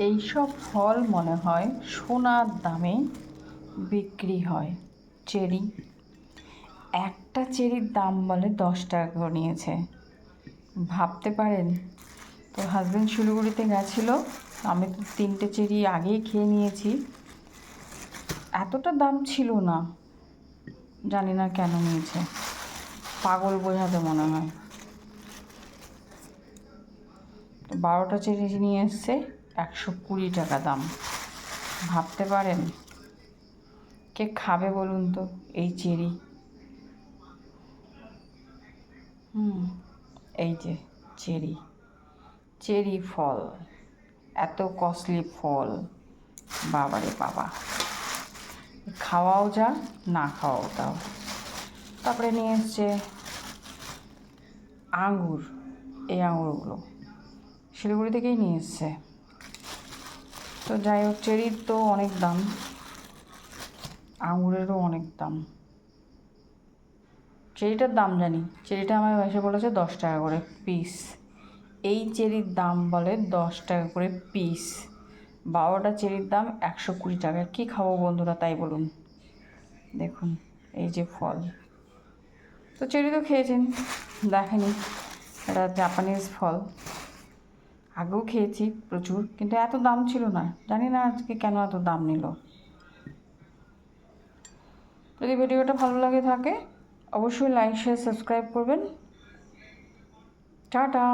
এইসব ফল মনে হয় সোনার দামে বিক্রি হয়। চেরি, একটা চেরির দাম বলে 10 টাকা করে নিয়েছে। ভাবতে পারেন। তো হাজব্যান্ড শিলিগুড়িতে গেছিলো, আমি তো 3টে চেরি আগেই খেয়ে নিয়েছি। এতটা দাম ছিল না, জানি না কেন নিয়েছে, পাগল বোঝাতে মনে হয়। তো 12টা চেরি নিয়ে এসছে, 120 টাকা দাম। ভাবতে পারেন কে খাবে বলুন তো এই চেরি? এই যে চেরি, চেরি ফল, এত কস্টলি ফল, বাবারে বাবা, খাওয়াও যা, না খাওয়াও তাও। তারপরে নিয়ে এসছে আঙুর, এই আঙুরগুলো শিলিগুড়ি থেকেই নিয়ে এসছে। তো যাই হোক, চেরির তো অনেক দাম, আঙুরেরও অনেক দাম। চেরিটার দাম জানি, চেরিটা আমার এসে বলেছে 10 টাকা করে পিস। এই চেরির দাম বলে 10 টাকা করে পিস। 12টা চেরির দাম 120 টাকা। কী খাবো বন্ধুরা তাই বলুন? দেখুন এই যে ফল। তো চেরি তো খেয়েছেন, দেখেনি, এটা জাপানিজ ফল। আগেও খেয়েছি প্রচুর, কিন্তু এত দাম ছিল না, জানি না আজকে কেন এত দাম নিল। যদি ভিডিওটা ভালো লাগে থাকে অবশ্যই লাইক শেয়ার সাবস্ক্রাইব করবেন। টাটা।